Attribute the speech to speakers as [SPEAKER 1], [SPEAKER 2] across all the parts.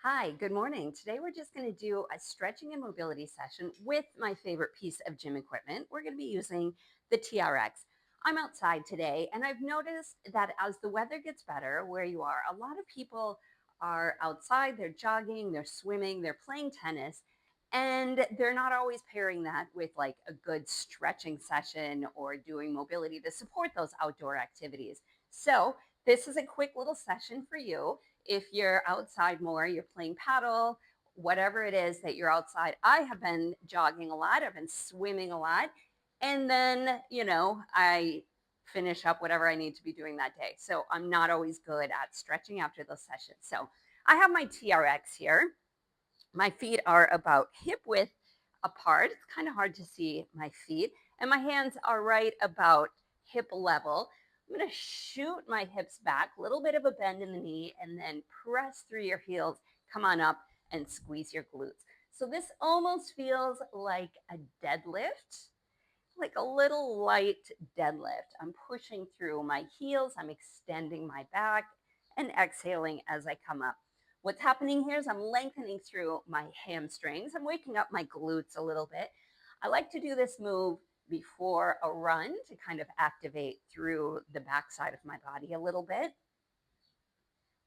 [SPEAKER 1] Hi, good morning. Today we're just going to do a stretching and mobility session with my favorite piece of gym equipment. We're going to be using the TRX. I'm outside today and I've noticed that as the weather gets better where you are, a lot of people are outside, they're jogging, they're swimming, they're playing tennis, and they're not always pairing that with like a good stretching session or doing mobility to support those outdoor activities. So, this is a quick little session for you if you're outside more, you're playing paddle, whatever it is that you're outside. I have been jogging a lot, I've been swimming a lot. And then, I finish up whatever I need to be doing that day. So I'm not always good at stretching after those sessions. So I have my TRX here. My feet are about hip width apart. It's kind of hard to see my feet. And my hands are right about hip level. I'm going to shoot my hips back, a little bit of a bend in the knee, and then press through your heels. Come on up and squeeze your glutes. So this almost feels like a deadlift, like a little light deadlift. I'm pushing through my heels, I'm extending my back and exhaling as I come up. What's happening here is I'm lengthening through my hamstrings. I'm waking up my glutes a little bit. I like to do this move before a run to kind of activate through the backside of my body a little bit.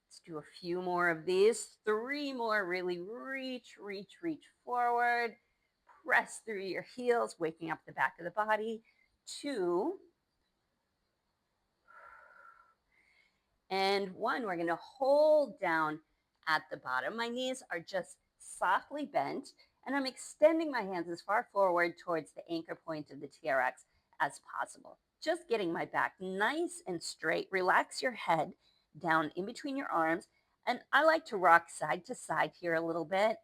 [SPEAKER 1] Let's do a few more of these. Three more. Really reach, reach, reach forward. Press through your heels, waking up the back of the body. Two. And one. We're going to hold down at the bottom. My knees are just softly bent, and I'm extending my hands as far forward towards the anchor point of the TRX as possible. Just getting my back nice and straight. Relax your head down in between your arms. And I like to rock side to side here a little bit.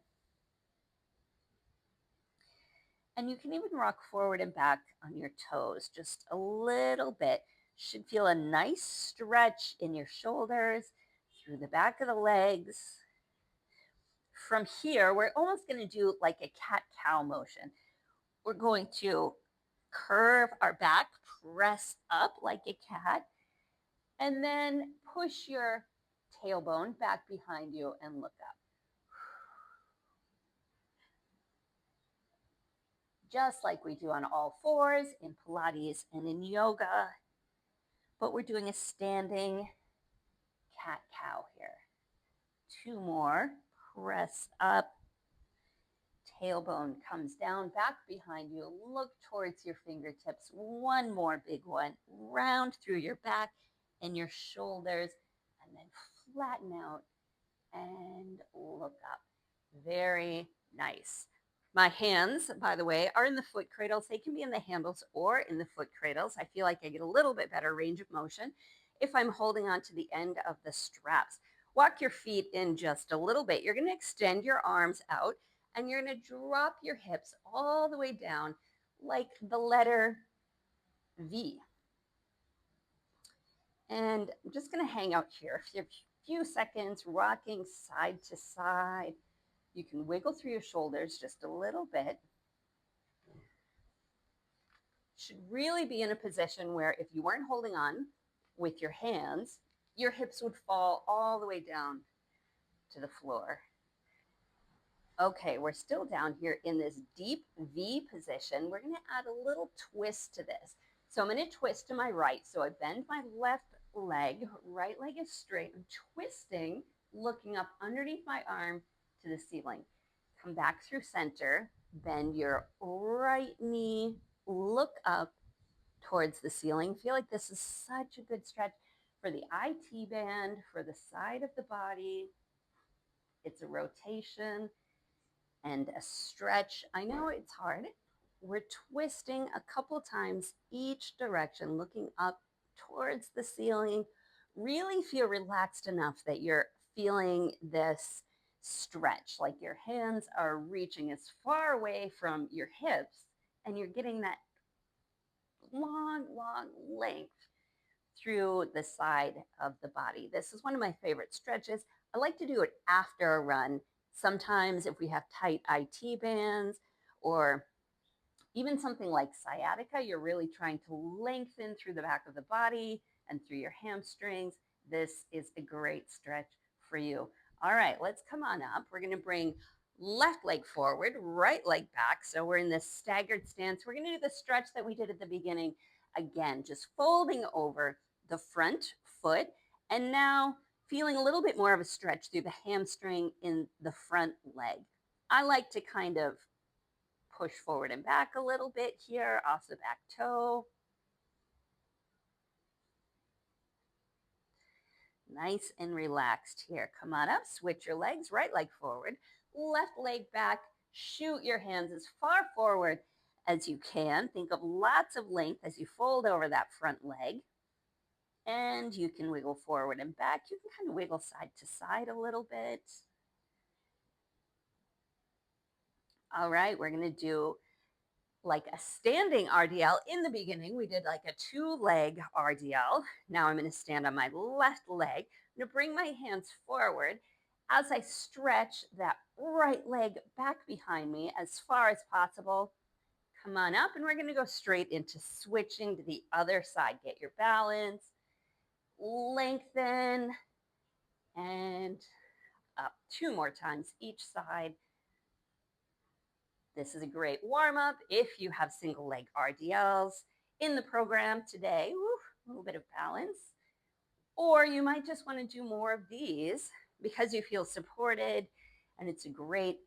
[SPEAKER 1] And you can even rock forward and back on your toes just a little bit. Should feel a nice stretch in your shoulders, through the back of the legs. From here, we're almost going to do like a cat cow motion. We're going to curve our back, press up like a cat, and then push your tailbone back behind you and look up. Just like we do on all fours in Pilates and in yoga, but we're doing a standing cat cow here. Two more. Press up. Tailbone comes down, back behind you. Look towards your fingertips. One more big one. Round through your back and your shoulders, and then flatten out and look up. Very nice. My hands, by the way, are in the foot cradles. They can be in the handles or in the foot cradles. I feel like I get a little bit better range of motion if I'm holding on to the end of the straps. Walk your feet in just a little bit. You're going to extend your arms out and you're going to drop your hips all the way down like the letter V. And I'm just going to hang out here for a few seconds, rocking side to side. You can wiggle through your shoulders just a little bit. Should really be in a position where if you weren't holding on with your hands, your hips would fall all the way down to the floor. Okay, we're still down here in this deep V position. We're going to add a little twist to this. So I'm going to twist to my right. So I bend my left leg, right leg is straight. I'm twisting, looking up underneath my arm to the ceiling. Come back through center, bend your right knee, look up towards the ceiling. Feel like this is such a good stretch for the IT band, for the side of the body. It's a rotation and a stretch. I know it's hard. We're twisting a couple times each direction, looking up towards the ceiling. Really feel relaxed enough that you're feeling this stretch, like your hands are reaching as far away from your hips and you're getting that long, long length through the side of the body. This is one of my favorite stretches. I like to do it after a run. Sometimes if we have tight IT bands or even something like sciatica, you're really trying to lengthen through the back of the body and through your hamstrings. This is a great stretch for you. All right, let's come on up. We're going to bring left leg forward, right leg back. So we're in this staggered stance. We're going to do the stretch that we did at the beginning. Again, just folding over the front foot. And now feeling a little bit more of a stretch through the hamstring in the front leg. I like to kind of push forward and back a little bit here off the back toe. Nice and relaxed here. Come on up, switch your legs, right leg forward, left leg back, shoot your hands as far forward as you can. Think of lots of length as you fold over that front leg. And you can wiggle forward and back. You can kind of wiggle side to side a little bit. All right, we're going to do like a standing RDL. In the beginning, we did like a 2-leg RDL. Now I'm going to stand on my left leg. I'm going to bring my hands forward as I stretch that right leg back behind me as far as possible. Come on up, and we're going to go straight into switching to the other side. Get your balance, lengthen, and up 2 more times each side. This is a great warm-up if you have single leg RDLs in the program today. A little bit of balance. Or you might just want to do more of these because you feel supported, and it's a great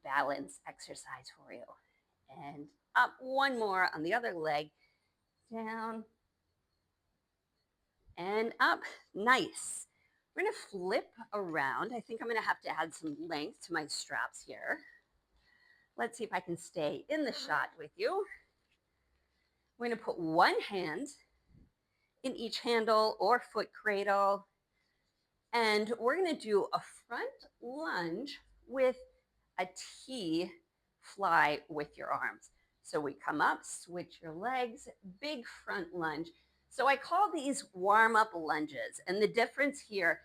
[SPEAKER 1] balance exercise for you. And up 1 more on the other leg, down and up. Nice. We're going to flip around. I think I'm going to have to add some length to my straps here. Let's see if I can stay in the shot with you. We're going to put one hand in each handle or foot cradle. And we're going to do a front lunge with a T fly with your arms. So we come up, switch your legs, big front lunge. So I call these warm-up lunges. And the difference here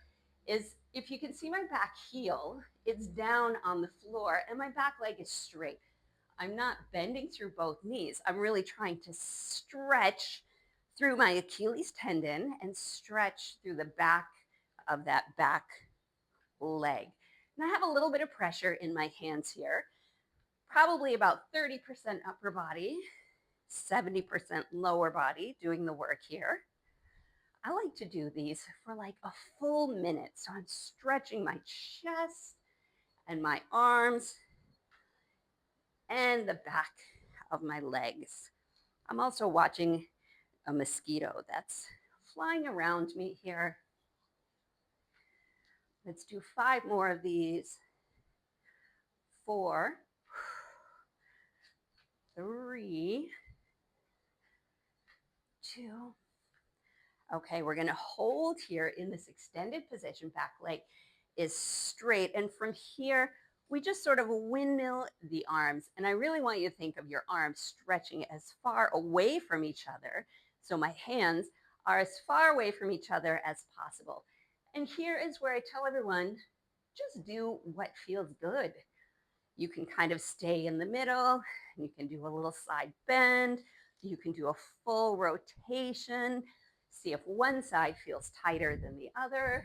[SPEAKER 1] is if you can see my back heel, it's down on the floor and my back leg is straight. I'm not bending through both knees. I'm really trying to stretch through my Achilles tendon and stretch through the back of that back leg. And I have a little bit of pressure in my hands here, probably about 30% upper body, 70% lower body doing the work here. I like to do these for like a full minute. So I'm stretching my chest and my arms and the back of my legs. I'm also watching a mosquito that's flying around me here. Let's do 5 more of these. 4, 3, 2. Okay, we're going to hold here in this extended position. Back leg is straight. And from here, we just sort of windmill the arms. And I really want you to think of your arms stretching as far away from each other. So my hands are as far away from each other as possible. And here is where I tell everyone, just do what feels good. You can kind of stay in the middle. You can do a little side bend. You can do a full rotation. See if one side feels tighter than the other.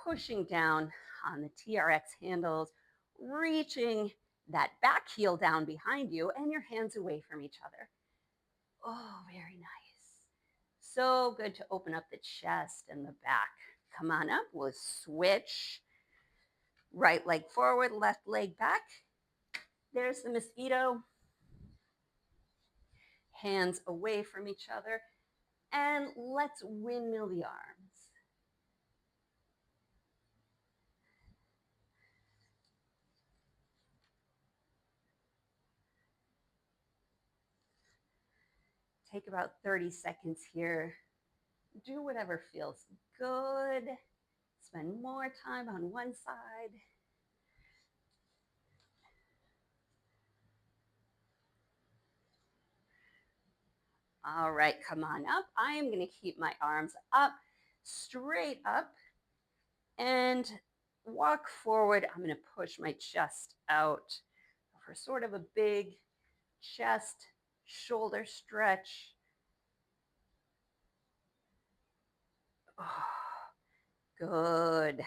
[SPEAKER 1] Pushing down on the TRX handles, reaching that back heel down behind you and your hands away from each other. Oh, very nice. So good to open up the chest and the back. Come on up. We'll switch. Right leg forward, left leg back. There's the mosquito. Hands away from each other. And let's windmill the arms. Take about 30 seconds here. Do whatever feels good. Spend more time on one side. All right, come on up. I am going to keep my arms up, straight up, and walk forward. I'm going to push my chest out for sort of a big chest, shoulder stretch. Oh, good.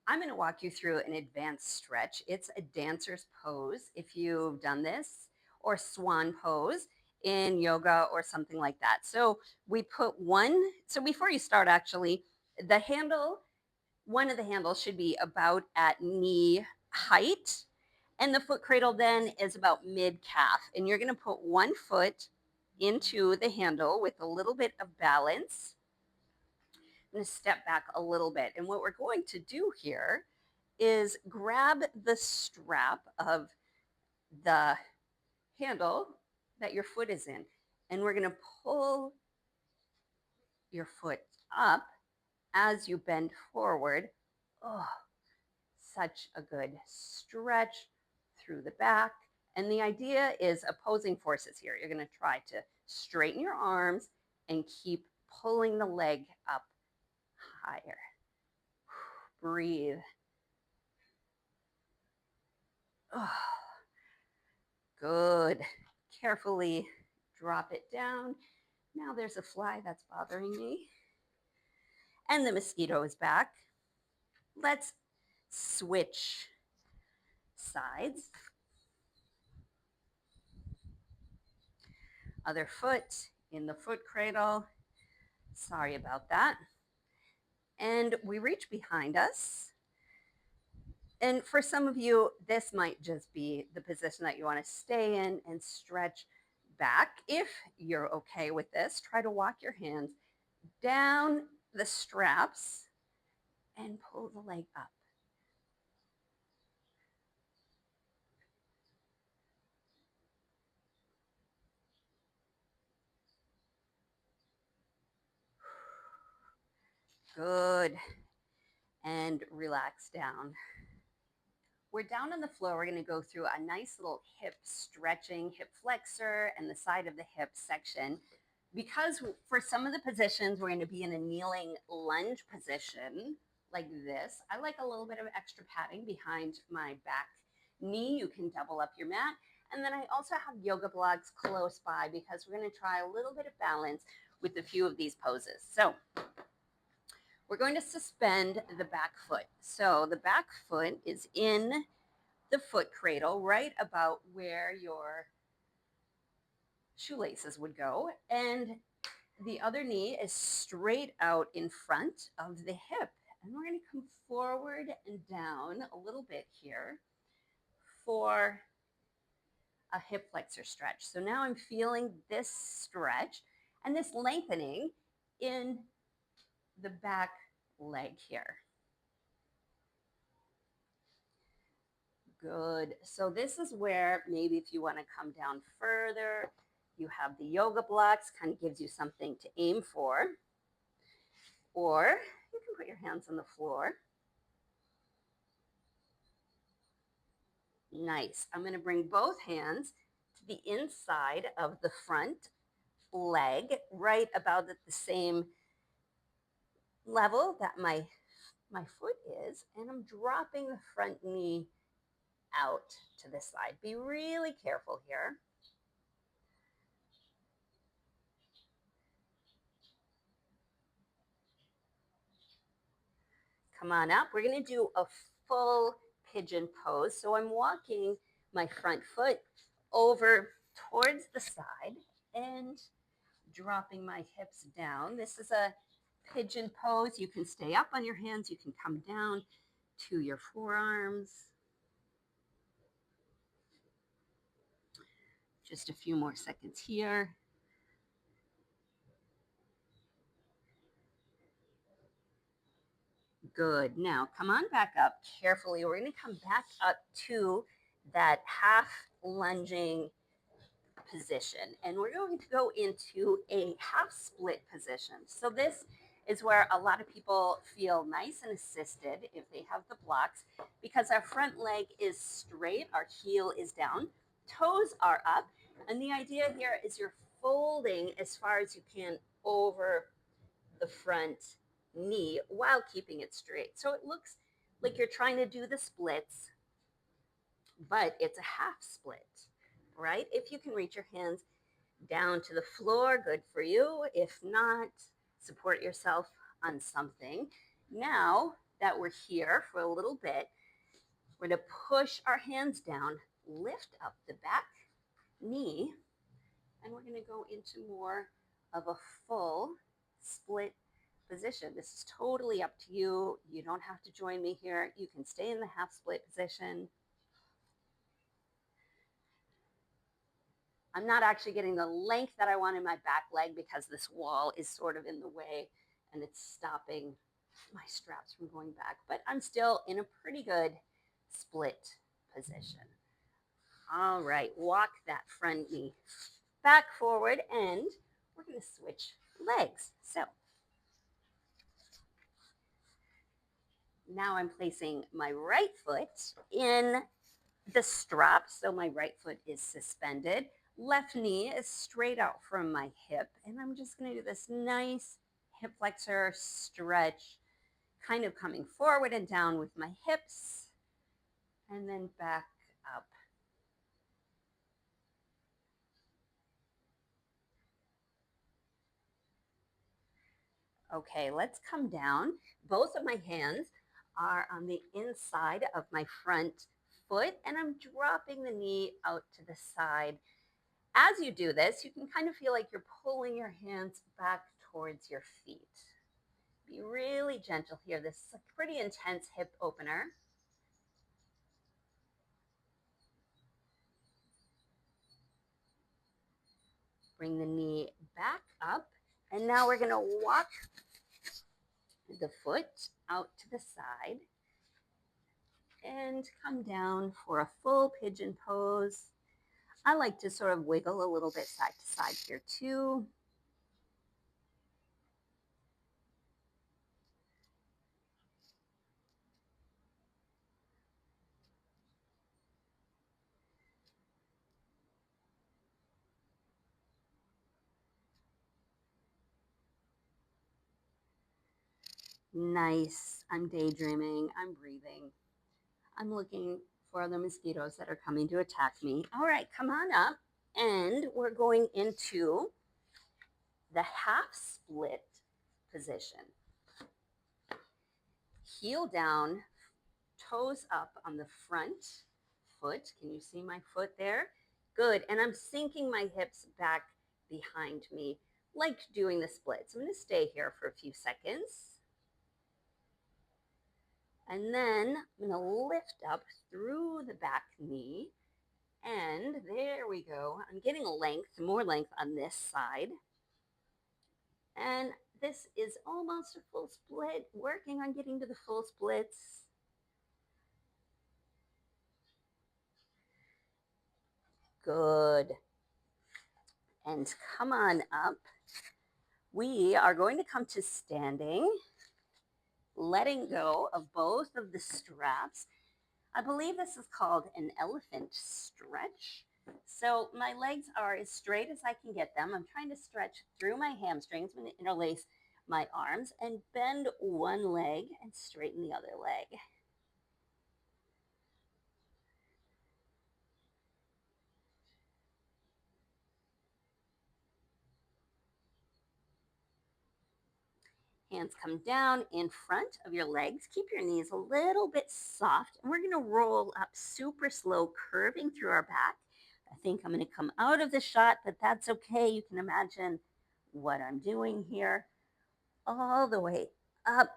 [SPEAKER 1] I'm going to walk you through an advanced stretch. It's a dancer's pose if you've done this, or swan pose in yoga or something like that. So we put so before you start, actually, the handle, one of the handles should be about at knee height. And the foot cradle then is about mid calf. And you're going to put one foot into the handle with a little bit of balance. I'm going to step back a little bit. And what we're going to do here is grab the strap of the handle that your foot is in. And we're going to pull your foot up as you bend forward. Oh, such a good stretch through the back. And the idea is opposing forces here. You're going to try to straighten your arms and keep pulling the leg up higher. Breathe. Oh, good. Carefully drop it down. Now there's a fly that's bothering me. And the mosquito is back. Let's switch sides. Other foot in the foot cradle. Sorry about that. And we reach behind us. And for some of you, this might just be the position that you want to stay in and stretch back. If you're okay with this, try to walk your hands down the straps and pull the leg up. Good. And relax down. We're down on the floor. We're going to go through a nice little hip stretching, hip flexor, and the side of the hip section. Because for some of the positions, we're going to be in a kneeling lunge position like this. I like a little bit of extra padding behind my back knee. You can double up your mat. And then I also have yoga blocks close by because we're going to try a little bit of balance with a few of these poses. So we're going to suspend the back foot. So the back foot is in the foot cradle, right about where your shoelaces would go. And the other knee is straight out in front of the hip. And we're going to come forward and down a little bit here for a hip flexor stretch. So now I'm feeling this stretch and this lengthening in the back leg here. Good. So this is where maybe if you want to come down further, you have the yoga blocks, kind of gives you something to aim for. Or you can put your hands on the floor. Nice. I'm going to bring both hands to the inside of the front leg, right about at the same level that my foot is, and I'm dropping the front knee out to the side. Be really careful here. Come on up. We're going to do a full pigeon pose. So I'm walking my front foot over towards the side and dropping my hips down. This is a pigeon pose. You can stay up on your hands. You can come down to your forearms. Just a few more seconds here. Good. Now come on back up carefully. We're going to come back up to that half lunging position, and we're going to go into a half split position. So this is where a lot of people feel nice and assisted if they have the blocks, because our front leg is straight, our heel is down, toes are up, and the idea here is you're folding as far as you can over the front knee while keeping it straight. So it looks like you're trying to do the splits, but it's a half split. right? If you can reach your hands down to the floor, good for you. If not, support yourself on something. Now that we're here for a little bit, we're going to push our hands down, lift up the back knee, and we're going to go into more of a full split position. This is totally up to you. You don't have to join me here. You can stay in the half split position. I'm not actually getting the length that I want in my back leg because this wall is sort of in the way and it's stopping my straps from going back, but I'm still in a pretty good split position. All right, walk that front knee back forward and we're going to switch legs. So now I'm placing my right foot in the strap, so my right foot is suspended. Left knee is straight out from my hip, and I'm just going to do this nice hip flexor stretch, kind of coming forward and down with my hips, and then back up. Okay, let's come down. Both of my hands are on the inside of my front foot, and I'm dropping the knee out to the side. As you do this, you can kind of feel like you're pulling your hands back towards your feet. Be really gentle here. This is a pretty intense hip opener. Bring the knee back up. And now we're going to walk the foot out to the side and come down for a full pigeon pose. I like to sort of wiggle a little bit side to side here too. Nice. I'm daydreaming. I'm breathing. I'm looking for the mosquitoes that are coming to attack me. All right, come on up. And we're going into the half split position. Heel down, toes up on the front foot. Can you see my foot there? Good. And I'm sinking my hips back behind me, like doing the splits. I'm going to stay here for a few seconds. And then I'm going to lift up through the back knee. And there we go. I'm getting length, more length on this side. And this is almost a full split, working on getting to the full splits. Good. And come on up. We are going to come to standing, letting go of both of the straps. I believe this is called an elephant stretch. So my legs are as straight as I can get them. I'm trying to stretch through my hamstrings. I'm going to interlace my arms and bend one leg and straighten the other leg. Hands come down in front of your legs. Keep your knees a little bit soft. And we're going to roll up super slow, curving through our back. I think I'm going to come out of the shot, but that's okay. You can imagine what I'm doing here. All the way up,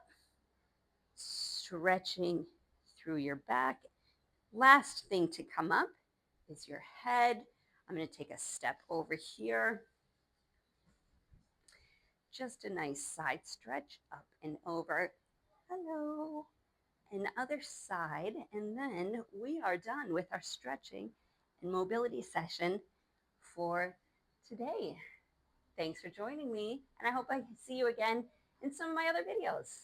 [SPEAKER 1] stretching through your back. Last thing to come up is your head. I'm going to take a step over here. Just a nice side stretch up and over. Hello. And other side. And then we are done with our stretching and mobility session for today. Thanks for joining me. And I hope I see you again in some of my other videos.